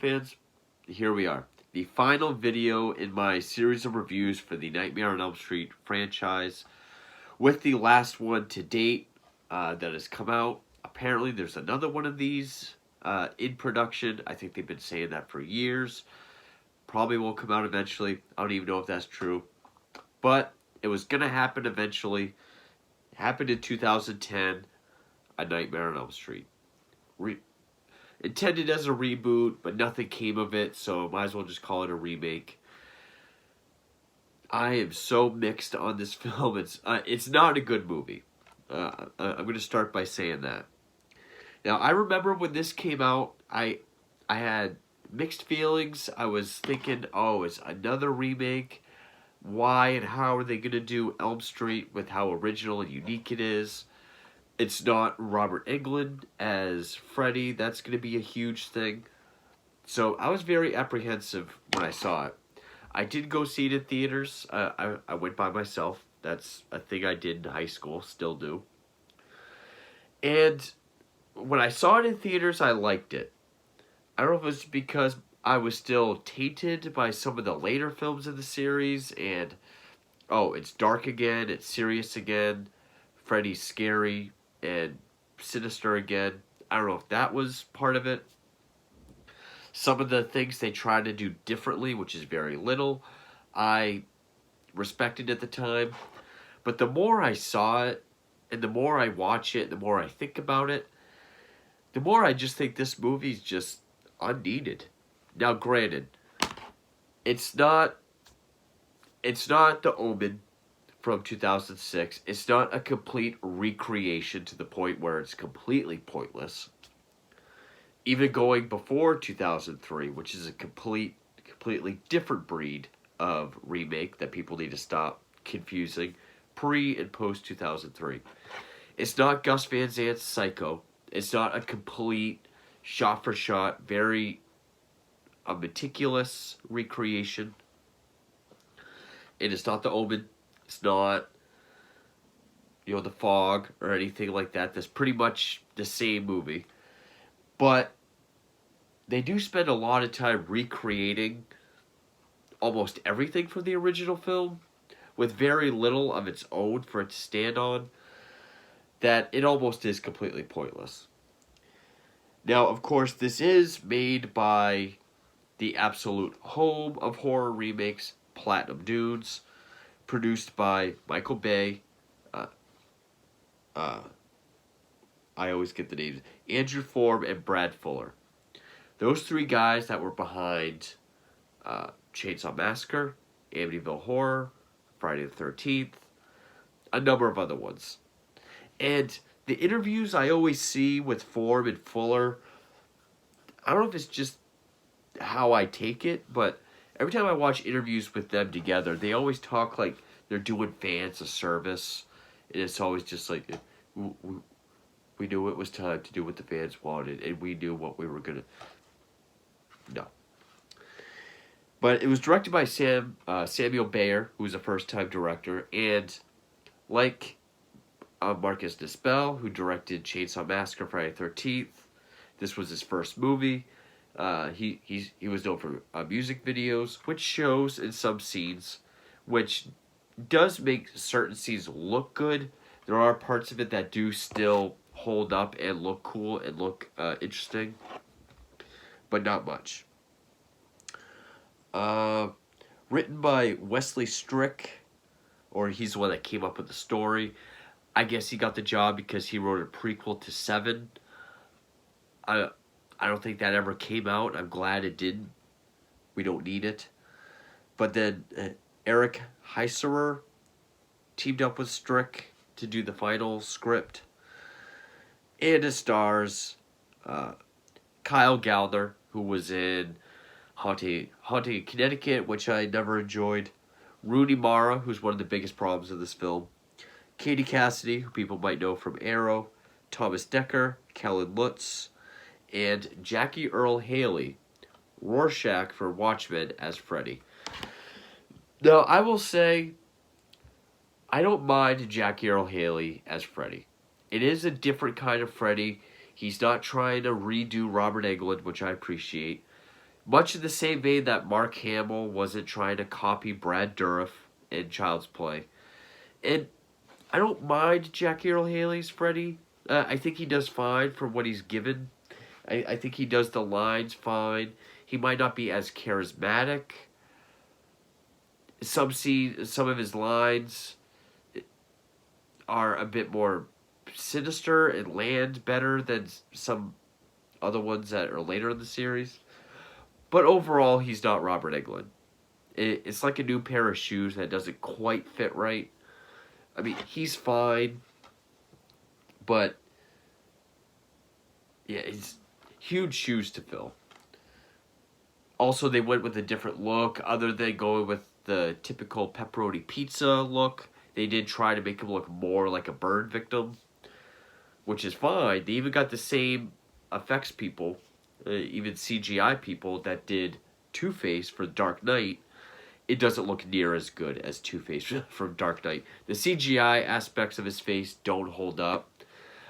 fans, here we are. The final video in my series of reviews for the Nightmare on Elm Street franchise, with the last one to date that has come out. Apparently there's another one of these in production. I think they've been saying that for years. Probably won't come out eventually. I don't even know if that's true. But it was going to happen eventually. It happened in 2010, A Nightmare on Elm Street. Intended as a reboot, but nothing came of it, so might as well just call it a remake. I am so mixed on this film. It's not a good movie. I'm going to start by saying that. Now, I remember when this came out, I had mixed feelings. I was thinking, oh, it's another remake. Why and how are they going to do Elm Street with how original and unique it is? It's not Robert Englund as Freddy. That's going to be a huge thing. So I was very apprehensive when I saw it. I did go see it in theaters. I went by myself. That's a thing I did in high school, still do. And when I saw it in theaters, I liked it. I don't know if it was because I was still tainted by some of the later films in the series. And, oh, it's dark again. It's serious again. Freddy's scary and sinister again. I don't know if that was part of it. Some of the things they tried to do differently, which is very little, I respected at the time. But the more I saw it, and the more I watch it, the more I think about it, the more I just think this movie's just unneeded. Now, granted, it's not The Omen from 2006. It's not a complete recreation to the point where it's completely pointless. Even going before 2003, which is a completely different breed of remake that people need to stop confusing, pre and post 2003. It's not Gus Van Sant's Psycho. It's not a complete shot-for-shot, very meticulous recreation. And it's not The Omen. It's not, The Fog or anything like that. That's pretty much the same movie. But they do spend a lot of time recreating almost everything from the original film with very little of its own for it to stand on, that it almost is completely pointless. Now, of course, this is made by the absolute home of horror remakes, Platinum Dunes, produced by Michael Bay, I always get the names, Andrew Form and Brad Fuller. Those three guys that were behind Chainsaw Massacre, Amityville Horror, Friday the 13th, a number of other ones. And the interviews I always see with Form and Fuller, I don't know if it's just how I take it, but every time I watch interviews with them together, they always talk like they're doing fans a service. And it's always just like, we knew it was time to do what the fans wanted, and we knew what we were going to... No. But it was directed by Samuel Bayer, who was a first-time director, and like Marcus Nispel, who directed Chainsaw Massacre, Friday the 13th, this was his first movie. He was known for music videos, which shows in some scenes, which does make certain scenes look good. There are parts of it that do still hold up and look cool and look interesting, but not much. Written by Wesley Strick, or he's the one that came up with the story. I guess he got the job because he wrote a prequel to Seven. I don't think that ever came out. I'm glad it didn't. We don't need it. But then Eric Heiserer teamed up with Strick to do the final script. And it stars Kyle Gallner, who was in Haunting Connecticut, which I never enjoyed. Rooney Mara, who's one of the biggest problems of this film. Katie Cassidy, who people might know from Arrow. Thomas Dekker, Kellen Lutz, and Jackie Earle Haley, Rorschach for Watchmen, as Freddy. Now, I will say, I don't mind Jackie Earle Haley as Freddy. It is a different kind of Freddy. He's not trying to redo Robert Englund, which I appreciate. Much in the same vein that Mark Hamill wasn't trying to copy Brad Dourif in Child's Play. And I don't mind Jackie Earle Haley's Freddy. I think he does fine for what he's given. I think he does the lines fine. He might not be as charismatic. Some of his lines are a bit more sinister and land better than some other ones that are later in the series. But overall, he's not Robert Englund. It's like a new pair of shoes that doesn't quite fit right. I mean, he's fine, but yeah, it's huge shoes to fill. Also, they went with a different look. Other than going with the typical pepperoni pizza look, they did try to make him look more like a burn victim, which is fine. They even got the same effects people, even CGI people that did Two-Face for Dark Knight. It doesn't look near as good as Two-Face from Dark Knight. The CGI aspects of his face don't hold up.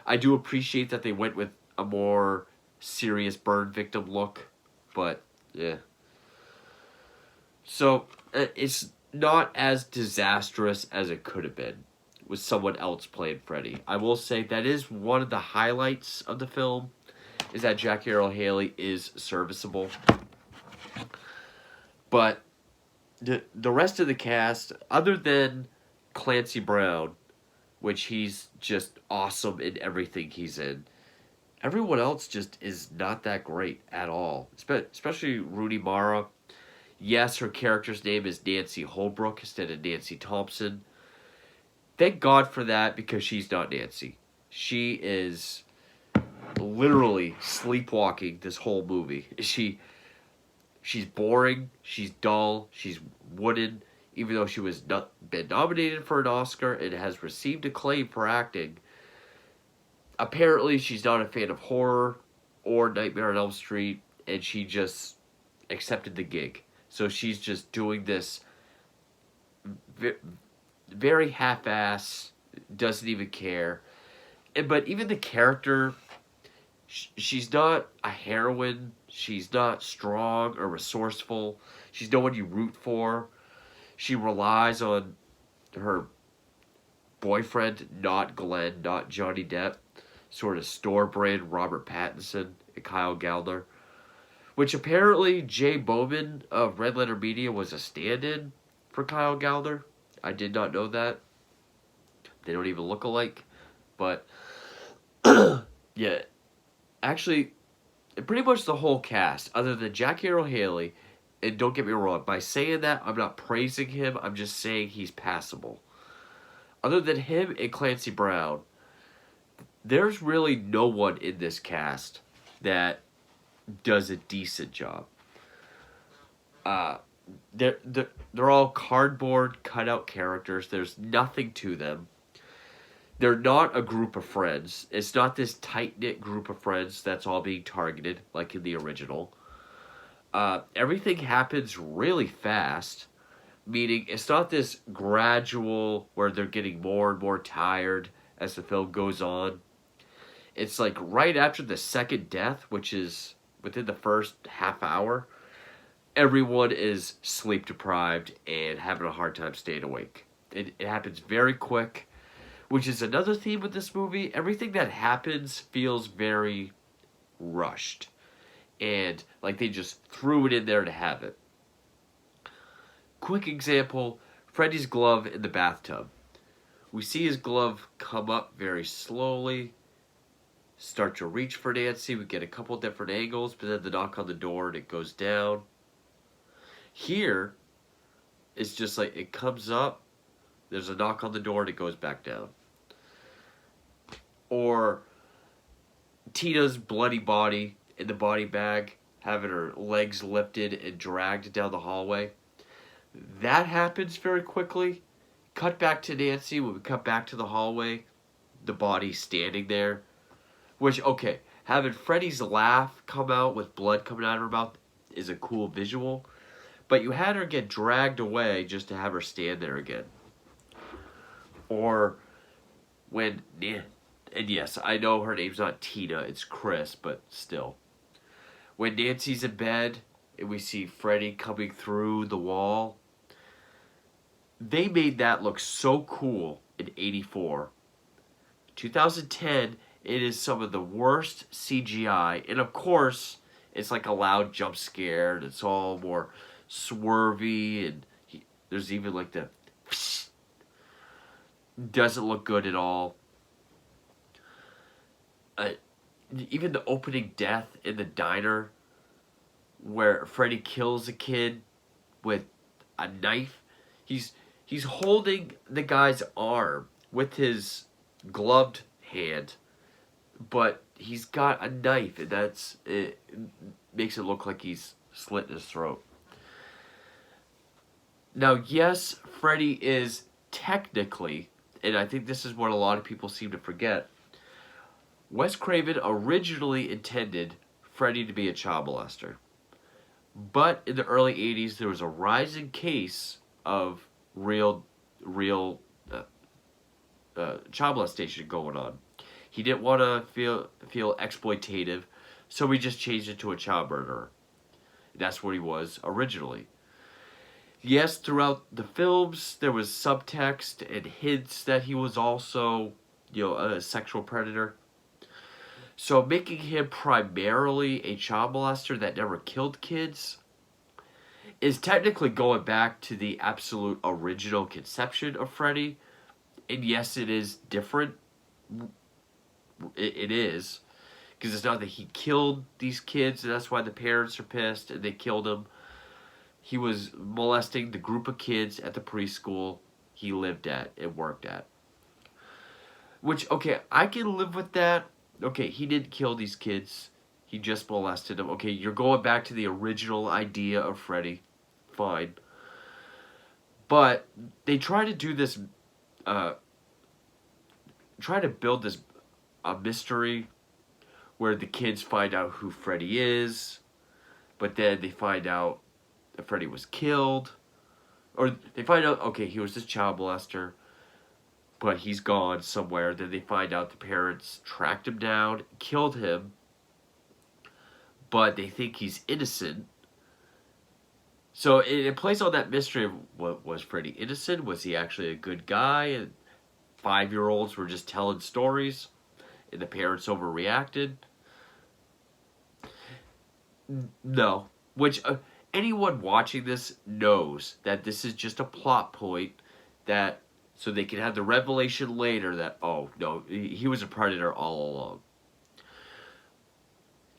I do appreciate that they went with a more serious burn victim look, but yeah. So it's not as disastrous as it could have been with someone else playing Freddy. I will say that is one of the highlights of the film, is that Jackie Earle Haley is serviceable. But the rest of the cast, other than Clancy Brown, which he's just awesome in everything he's in, everyone else just is not that great at all. Especially Rooney Mara. Yes, her character's name is Nancy Holbrook instead of Nancy Thompson. Thank God for that, because she's not Nancy. She is literally sleepwalking this whole movie. She's boring, she's dull, she's wooden, even though she was been nominated for an Oscar and has received acclaim for acting. Apparently, she's not a fan of horror or Nightmare on Elm Street, and she just accepted the gig. So she's just doing this very half-ass, doesn't even care. But even the character, she's not a heroine. She's not strong or resourceful. She's no one you root for. She relies on her boyfriend, not Glenn, not Johnny Depp, sort of store-brand Robert Pattinson and Kyle Gallner. Which apparently Jay Bowman of Red Letter Media was a stand-in for Kyle Gallner. I did not know that. They don't even look alike. But, yeah. Actually, pretty much the whole cast, other than Jackie Earle Haley, and don't get me wrong, by saying that, I'm not praising him, I'm just saying he's passable. Other than him and Clancy Brown, there's really no one in this cast that does a decent job. They're all cardboard cutout characters. There's nothing to them. They're not a group of friends. It's not this tight-knit group of friends that's all being targeted like in the original. Everything happens really fast, meaning it's not this gradual where they're getting more and more tired as the film goes on. It's like right after the second death, which is within the first half hour, everyone is sleep deprived and having a hard time staying awake. It happens very quick, which is another theme with this movie. Everything that happens feels very rushed, and like they just threw it in there to have it. Quick example, Freddy's glove in the bathtub. We see his glove come up very slowly, start to reach for Nancy. We get a couple different angles, but then the knock on the door and it goes down. Here, it's just like it comes up, there's a knock on the door and it goes back down. Or Tina's bloody body in the body bag, having her legs lifted and dragged down the hallway. That happens very quickly. Cut back to Nancy. When we cut back to the hallway, the body standing there. Which, okay, having Freddy's laugh come out with blood coming out of her mouth is a cool visual. But you had her get dragged away just to have her stand there again. Or when, and yes, I know her name's not Tina, it's Chris, but still. When Nancy's in bed and we see Freddy coming through the wall. They made that look so cool in '84. 2010, it is some of the worst CGI, and of course, it's like a loud jump scare, and it's all more swervy, and there's even like the doesn't look good at all. Uh, Even the opening death in the diner, where Freddy kills a kid with a knife. He's holding the guy's arm with his gloved hand, but he's got a knife, and it makes it look like he's slit his throat. Now, yes, Freddy is technically, and I think this is what a lot of people seem to forget, Wes Craven originally intended Freddy to be a child molester. But in the early 80s, there was a rising case of real child molestation going on. He didn't want to feel exploitative, so he just changed it to a child murderer. That's what he was originally. Yes, throughout the films, there was subtext and hints that he was also, a sexual predator. So making him primarily a child molester that never killed kids is technically going back to the absolute original conception of Freddy. And yes, it is different. It is. Because it's not that he killed these kids, and that's why the parents are pissed and they killed him. He was molesting the group of kids at the preschool he lived at and worked at. Which, okay, I can live with that. Okay, he didn't kill these kids. He just molested them. Okay, you're going back to the original idea of Freddy. Fine. But they try to do this, try to build this a mystery where the kids find out who Freddy is, but then they find out that Freddy was killed. Or they find out, okay, he was this child molester, but he's gone somewhere. Then they find out the parents tracked him down, killed him, but they think he's innocent. So it plays on that mystery of, what, was Freddy innocent? Was he actually a good guy? And 5-year-olds were just telling stories, and the parents overreacted? No. Which anyone watching this knows that this is just a plot point that so they can have the revelation later that, oh, no, he was a predator all along.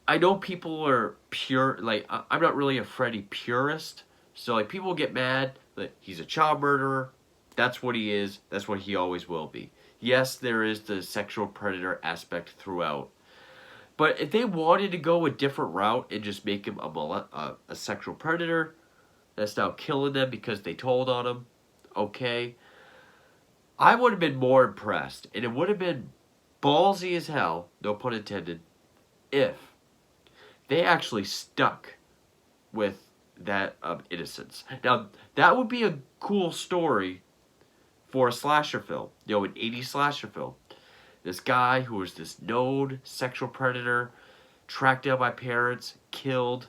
I know people are pure, like, I'm not really a Freddy purist, so, like, people get mad that he's a child murderer. That's what he is. That's what he always will be. Yes, there is the sexual predator aspect throughout. But if they wanted to go a different route and just make him a sexual predator that's now killing them because they told on him, okay. I would have been more impressed, and it would have been ballsy as hell, no pun intended, if they actually stuck with that innocence. Now, that would be a cool story for a slasher film, an 80s slasher film. This guy who was this known sexual predator, tracked down by parents, killed,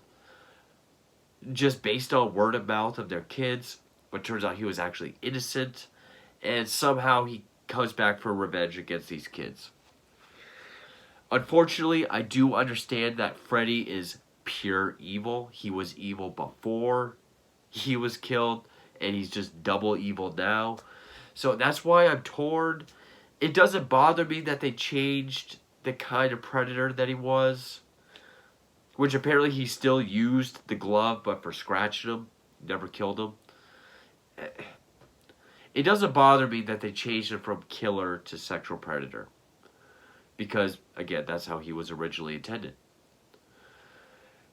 just based on word of mouth of their kids, but turns out he was actually innocent, and somehow he comes back for revenge against these kids. Unfortunately, I do understand that Freddy is pure evil. He was evil before he was killed, and he's just double evil now. So that's why I'm torn. It doesn't bother me that they changed the kind of predator that he was, which apparently he still used the glove, but for scratching him, never killed him. It doesn't bother me that they changed him from killer to sexual predator, because, again, that's how he was originally intended.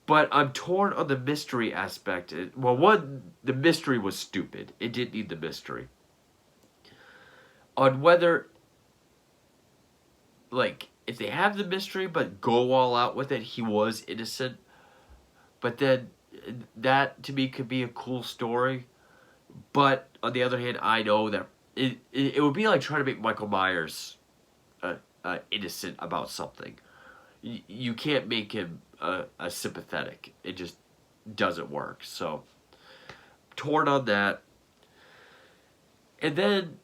But I'm torn on the mystery aspect. Well, one, the mystery was stupid. It didn't need the mystery. On whether, like, if they have the mystery but go all out with it, he was innocent. But then that, to me, could be a cool story. But, on the other hand, I know that it would be like trying to make Michael Myers innocent about something. You can't make him sympathetic. It just doesn't work. So torn on that. And then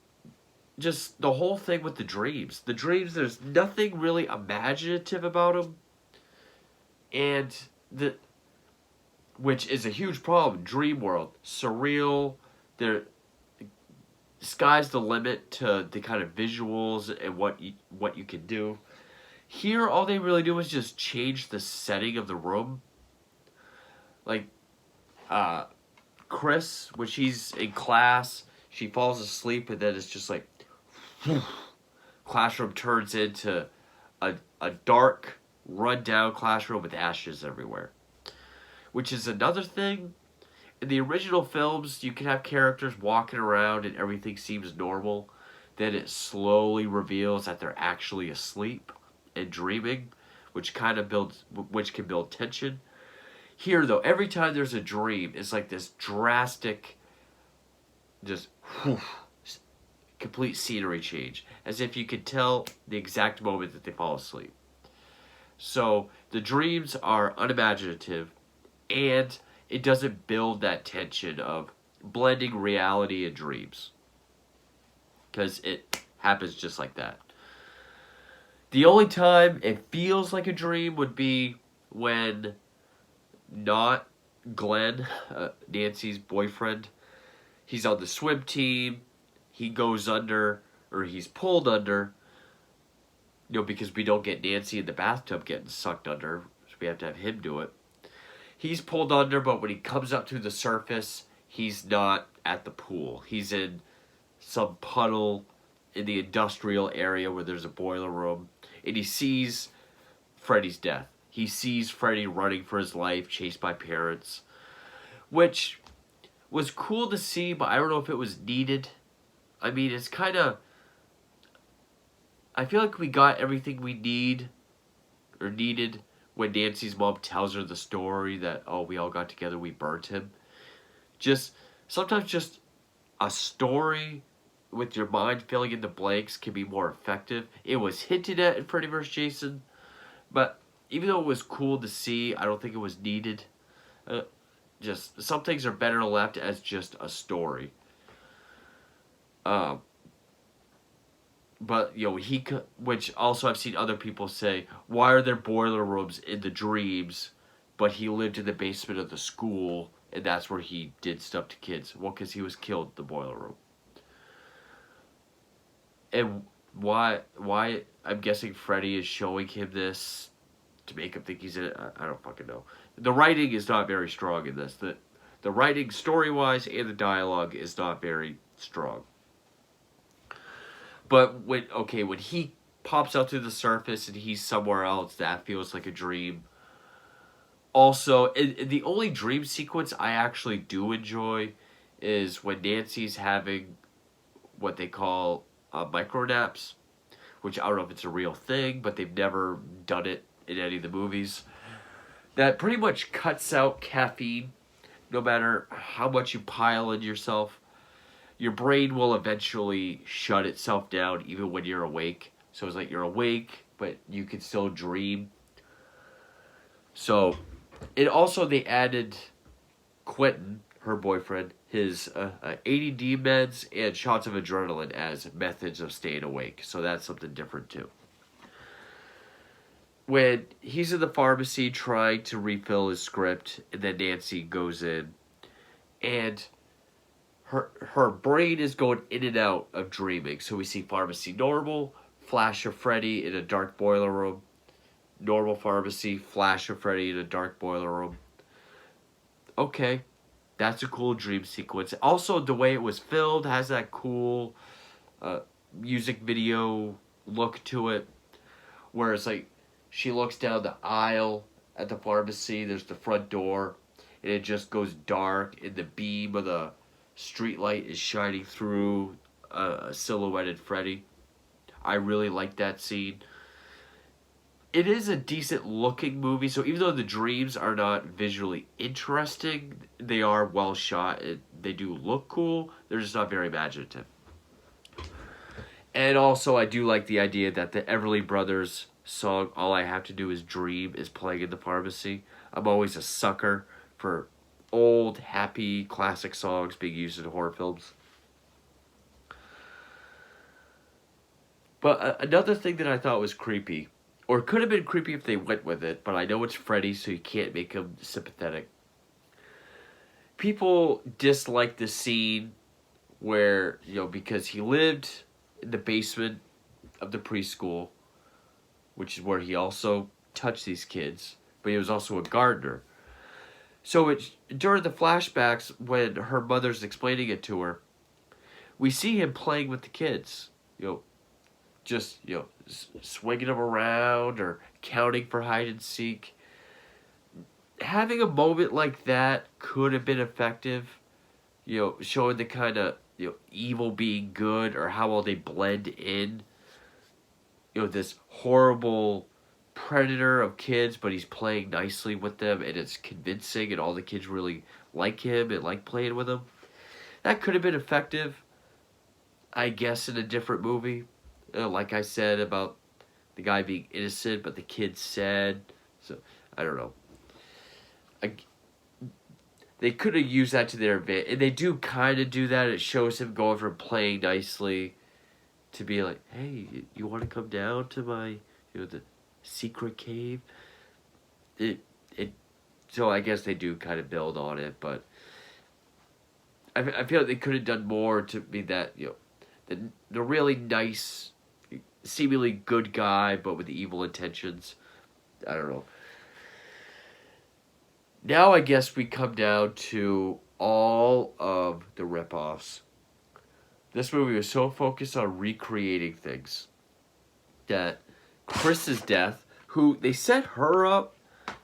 just the whole thing with the dreams. The dreams, there's nothing really imaginative about them, and the which is a huge problem. Dream world, surreal. There, sky's the limit to the kind of visuals and what you can do. Here, all they really do is just change the setting of the room. Like, uh, Chris, when she's in class, she falls asleep, and then it's just like, classroom turns into a dark, run-down classroom with ashes everywhere. Which is another thing. In the original films, you can have characters walking around and everything seems normal. Then it slowly reveals that they're actually asleep and dreaming, which can build tension. Here, though, every time there's a dream, it's like this drastic, just whew, complete scenery change, as if you could tell the exact moment that they fall asleep. So the dreams are unimaginative, and it doesn't build that tension of blending reality and dreams, because it happens just like that. The only time it feels like a dream would be when not Glenn, Nancy's boyfriend, he's on the swim team, he goes under, or he's pulled under, because we don't get Nancy in the bathtub getting sucked under, so we have to have him do it. He's pulled under, but when he comes up to the surface, he's not at the pool. He's in some puddle in the industrial area where there's a boiler room, and he sees Freddy's death. He sees Freddy running for his life, chased by parents, which was cool to see, but I don't know if it was needed. I mean, it's kind of... I feel like we got everything we needed when Nancy's mom tells her the story that, oh, we all got together, we burnt him. Sometimes just a story with your mind filling in the blanks can be more effective. It was hinted at in Freddy vs. Jason, but even though it was cool to see, I don't think it was needed. Just some things are better left as just a story. But, which also I've seen other people say, why are there boiler rooms in the dreams, but he lived in the basement of the school, and that's where he did stuff to kids? Well, because he was killed in the boiler room. And why I'm guessing Freddy is showing him this to make him think he's in it. I don't fucking know. The writing is not very strong in this. The writing, story-wise, and the dialogue is not very strong. But when he pops out to the surface and he's somewhere else, that feels like a dream. Also, the only dream sequence I actually do enjoy is when Nancy's having what they call micro naps, which I don't know if it's a real thing, but they've never done it in any of the movies. That pretty much cuts out caffeine. No matter how much you pile in yourself, your brain will eventually shut itself down even when you're awake. So it's like you're awake, but you can still dream. So, they added Quentin, her boyfriend, his ADD meds and shots of adrenaline as methods of staying awake. So that's something different too. When he's in the pharmacy trying to refill his script, and then Nancy goes in, and her brain is going in and out of dreaming. So we see pharmacy normal, flash of Freddy in a dark boiler room, normal pharmacy, flash of Freddy in a dark boiler room. Okay, that's a cool dream sequence. Also, the way it was filmed has that cool music video look to it, where it's like she looks down the aisle at the pharmacy, there's the front door, and it just goes dark, and the beam of the street light is shining through a silhouetted Freddy. I really like that scene. It is a decent looking movie, so even though the dreams are not visually interesting, they are well shot. They do look cool, they're just not very imaginative. And also, I do like the idea that the Everly Brothers song, All I Have to Do Is Dream, is playing in the pharmacy. I'm always a sucker for old, happy, classic songs being used in horror films. But another thing that I thought was creepy, or it could have been creepy if they went with it, but I know it's Freddy, so you can't make him sympathetic. People dislike the scene where, because he lived in the basement of the preschool, which is where he also touched these kids, but he was also a gardener. So during the flashbacks, when her mother's explaining it to her, we see him playing with the kids. Just swinging them around or counting for hide and seek. Having a moment like that could have been effective. Showing the kind of evil being good, or how well they blend in. This horrible predator of kids, but he's playing nicely with them, and it's convincing, and all the kids really like him and like playing with him. That could have been effective, I guess, in a different movie. Like I said about the guy being innocent, but the kid said. So, I don't know. They could have used that to their advantage. And they do kind of do that. It shows him going from playing nicely to be like, hey, you want to come down to my, the secret cave? It So I guess they do kind of build on it, but I feel like they could have done more to be that, the really nice, seemingly good guy, but with evil intentions. I don't know. Now I guess we come down to all of the ripoffs. This movie was so focused on recreating things that Chris's death, who they set her up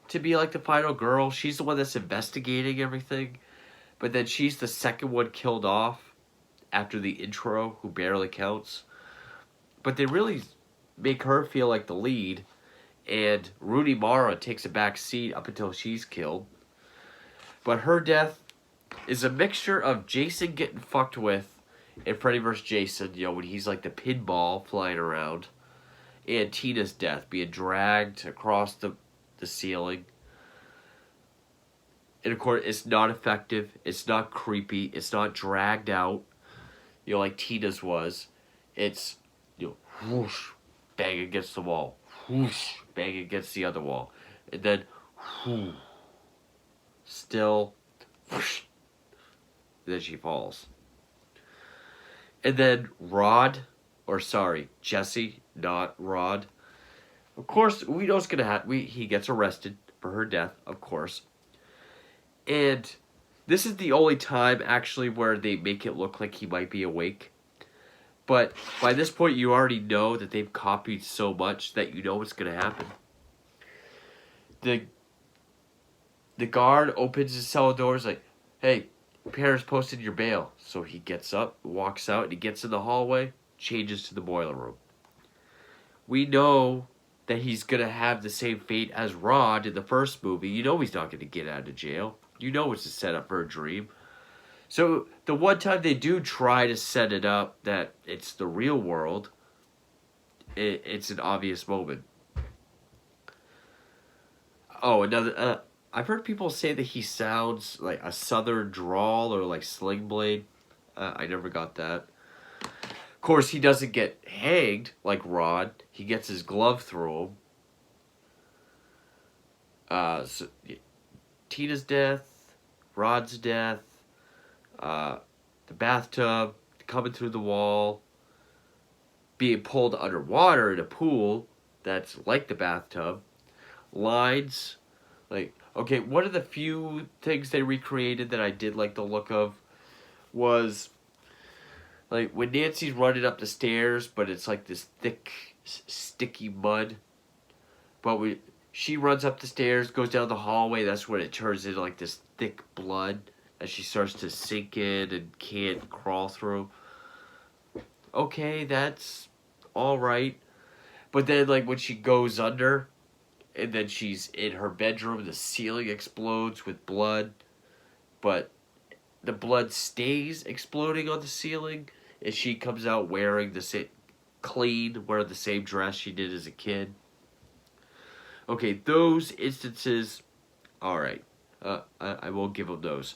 to be like the final girl, she's the one that's investigating everything, but then she's the second one killed off after the intro, who barely counts. But they really make her feel like the lead, and Rooney Mara takes a back seat up until she's killed. But her death is a mixture of Jason getting fucked with in Freddy vs. Jason, when he's like the pinball flying around, and Tina's death being dragged across the ceiling. And of course, it's not effective, it's not creepy, it's not dragged out, like Tina's was. It's, whoosh, bang against the wall, whoosh, bang against the other wall, and then, whoosh, still, whoosh, then she falls. And then Jesse, not Rod. Of course, we know it's gonna happen. He gets arrested for her death, of course. And this is the only time, actually, where they make it look like he might be awake. But by this point, you already know that they've copied so much that you know what's gonna happen. The guard opens his cell doors like, hey, Paris posted your bail. So he gets up, walks out, and he gets in the hallway, changes to the boiler room. We know that he's going to have the same fate as Rod in the first movie. You know he's not going to get out of jail. You know it's a setup for a dream. So the one time they do try to set it up that it's the real world, it's an obvious moment. Oh, another... I've heard people say that he sounds like a southern drawl or like Sling Blade. I never got that. Of course, he doesn't get hanged like Rod. He gets his glove through him. So, Tina's death, Rod's death, the bathtub, coming through the wall, being pulled underwater in a pool that's like the bathtub, lines, like... Okay, one of the few things they recreated that I did like the look of was, like, when Nancy's running up the stairs, but it's like this thick, sticky mud. But she runs up the stairs, goes down the hallway, that's when it turns into, like, this thick blood as she starts to sink in and can't crawl through. Okay, that's alright. But then, like, when she goes under... And then she's in her bedroom, the ceiling explodes with blood, but the blood stays exploding on the ceiling, and she comes out wearing the same, wearing the same dress she did as a kid. Okay, those instances, alright. I will give them those.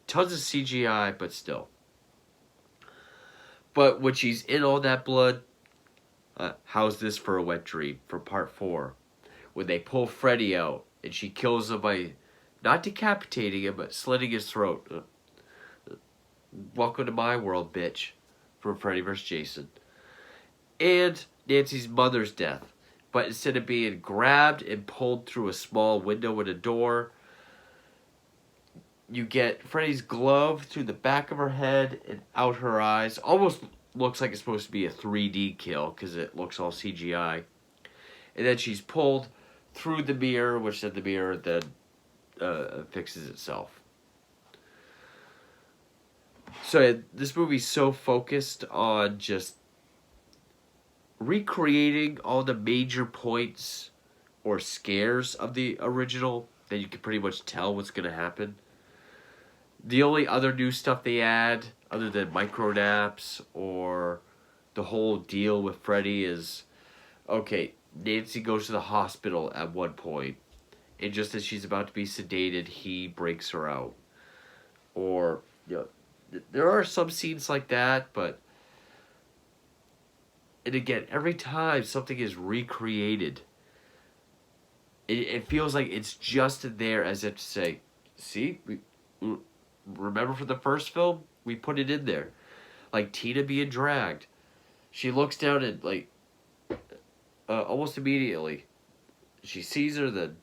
Tons of CGI, but still. But when she's in all that blood, how's this for a wet dream for part 4? When they pull Freddy out and she kills him by not decapitating him, but slitting his throat. Welcome to my world, bitch. For Freddy vs. Jason. And Nancy's mother's death. But instead of being grabbed and pulled through a small window in a door, you get Freddy's glove through the back of her head and out her eyes. Almost looks like it's supposed to be a 3D kill because it looks all CGI. And then she's pulled through the mirror, which then the mirror then fixes itself. So this movie's so focused on just recreating all the major points or scares of the original that you can pretty much tell what's going to happen. The only other new stuff they add, other than micro naps or the whole deal with Freddy, is, okay, Nancy goes to the hospital at one point, and just as she's about to be sedated, he breaks her out. Or, there are some scenes like that, but, and again, every time something is recreated, it feels like it's just there as if to say, see, remember from the first film? We put it in there. Like Tina being dragged. She looks down and, like, almost immediately, she sees her then.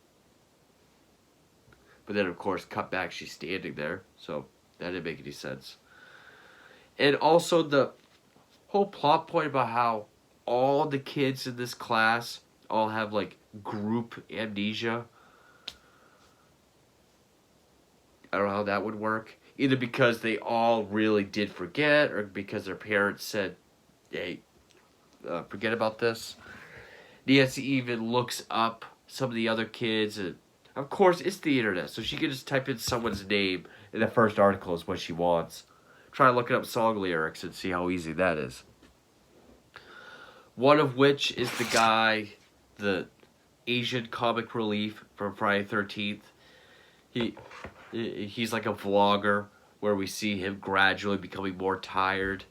But then, of course, cut back, she's standing there. So, that didn't make any sense. And also the whole plot point about how all the kids in this class all have, like, group amnesia. I don't know how that would work. Either because they all really did forget, or because their parents said, hey, forget about this. Nancy even looks up some of the other kids, and of course it's the internet, so she can just type in someone's name, and the first article is what she wants. Try looking up song lyrics and see how easy that is. One of which is the guy, the Asian comic relief from Friday the 13th. He's like a vlogger where we see him gradually becoming more tired.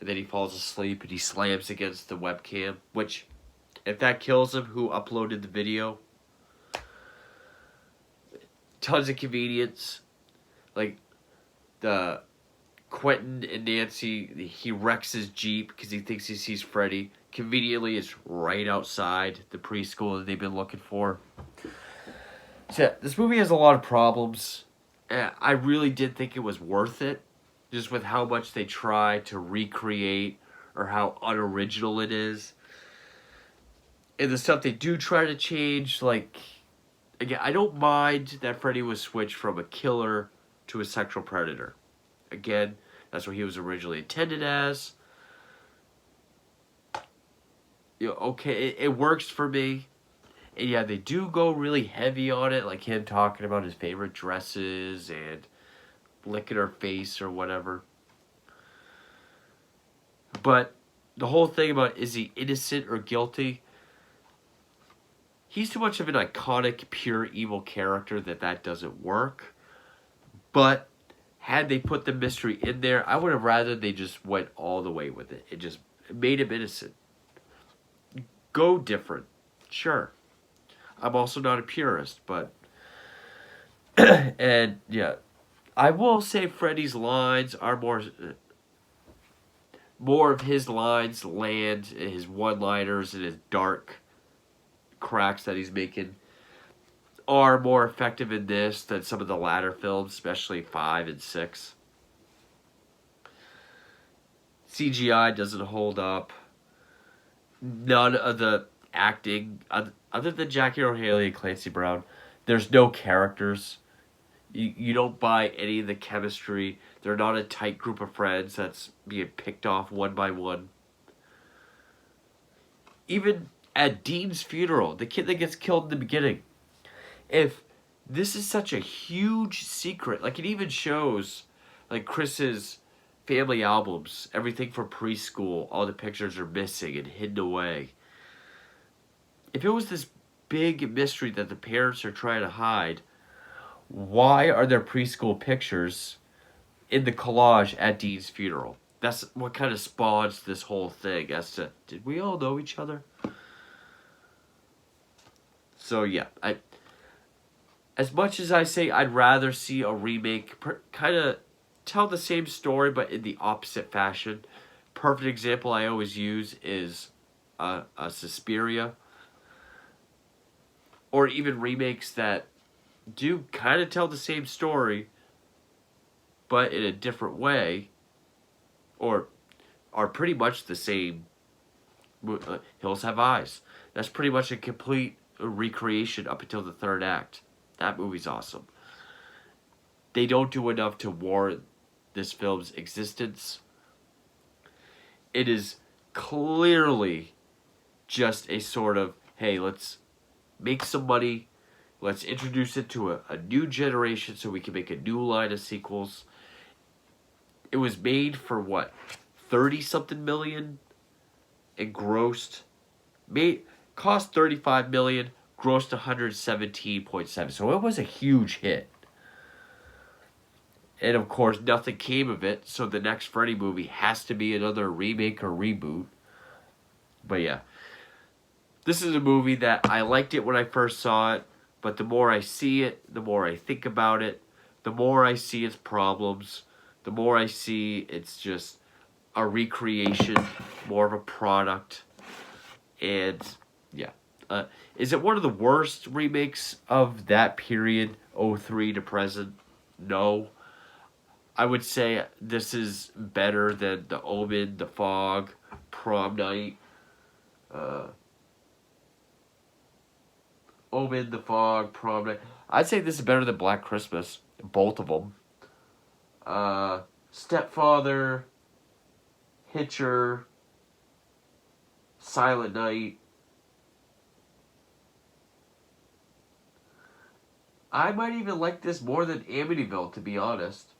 And then he falls asleep and he slams against the webcam. Which, if that kills him, who uploaded the video? Tons of convenience. Like, the Quentin and Nancy, he wrecks his Jeep because he thinks he sees Freddy. Conveniently, it's right outside the preschool that they've been looking for. So, yeah, this movie has a lot of problems. I really did think it was worth it, just with how much they try to recreate or how unoriginal it is. And the stuff they do try to change, like, again, I don't mind that Freddy was switched from a killer to a sexual predator. Again, that's what he was originally intended as. Okay, it works for me. And yeah, they do go really heavy on it, like him talking about his favorite dresses and licking her face or whatever. But the whole thing about is he innocent or guilty, he's too much of an iconic, pure evil character that doesn't work. But had they put the mystery in there, I would have rather they just went all the way with it. It just made him innocent. Go different. Sure. I'm also not a purist, but... and, yeah. I will say Freddy's lines are more of his lines land, his one-liners, and his dark cracks that he's making are more effective in this than some of the latter films, especially 5 and 6. CGI doesn't hold up. None of the acting, other than Jackie Earle Haley and Clancy Brown, there's no characters. You don't buy any of the chemistry. They're not a tight group of friends that's being picked off one by one. Even at Dean's funeral, the kid that gets killed in the beginning, if this is such a huge secret, like it even shows, like Chris's family albums, everything from preschool, all the pictures are missing and hidden away. If it was this big mystery that the parents are trying to hide, Why are there preschool pictures in the collage at Dean's funeral? That's what kind of spawns this whole thing as to, did we all know each other? So yeah, as much as I say I'd rather see a remake kind of tell the same story but in the opposite fashion. Perfect example I always use is a Suspiria, or even remakes that do kind of tell the same story but in a different way, or are pretty much the same. Hills Have Eyes. That's pretty much a complete recreation up until the third act. That movie's awesome. They don't do enough to warrant this film's existence. It is clearly just a sort of, hey, let's make some money, let's introduce it to a new generation so we can make a new line of sequels. It was made for what, 30 something million, and cost 35 million, grossed 117.7. So it was a huge hit. And of course, nothing came of it, so the next Freddy movie has to be another remake or reboot. But yeah, this is a movie that I liked it when I first saw it, but the more I see it, the more I think about it, the more I see its problems, the more I see it's just a recreation, more of a product. And yeah, is it one of the worst remakes of that period, 03 to present? No. I would say this is better than The Omen, The Fog, Prom Night. Omen, The Fog, Prom Night. I'd say this is better than Black Christmas. Both of them. Stepfather, Hitcher, Silent Night. I might even like this more than Amityville, to be honest.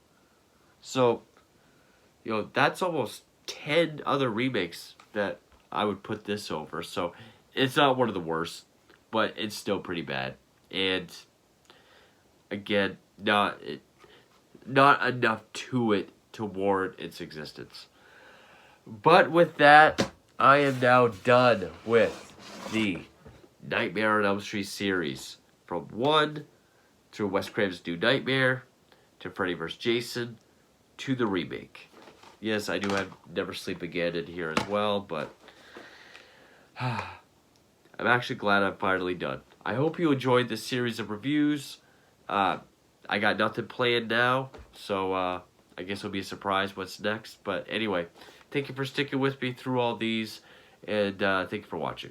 So, that's almost 10 other remakes that I would put this over. So, it's not one of the worst, but it's still pretty bad. And, again, not enough to it to warrant its existence. But with that, I am now done with the Nightmare on Elm Street series. From 1 to Wes Craven's New Nightmare, to Freddy vs. Jason, to the remake. Yes, I do have Never Sleep Again in here as well, but I'm actually glad I'm finally done. I hope you enjoyed this series of reviews. I got nothing planned now, so I guess it'll be a surprise what's next. But anyway, thank you for sticking with me through all these, and thank you for watching.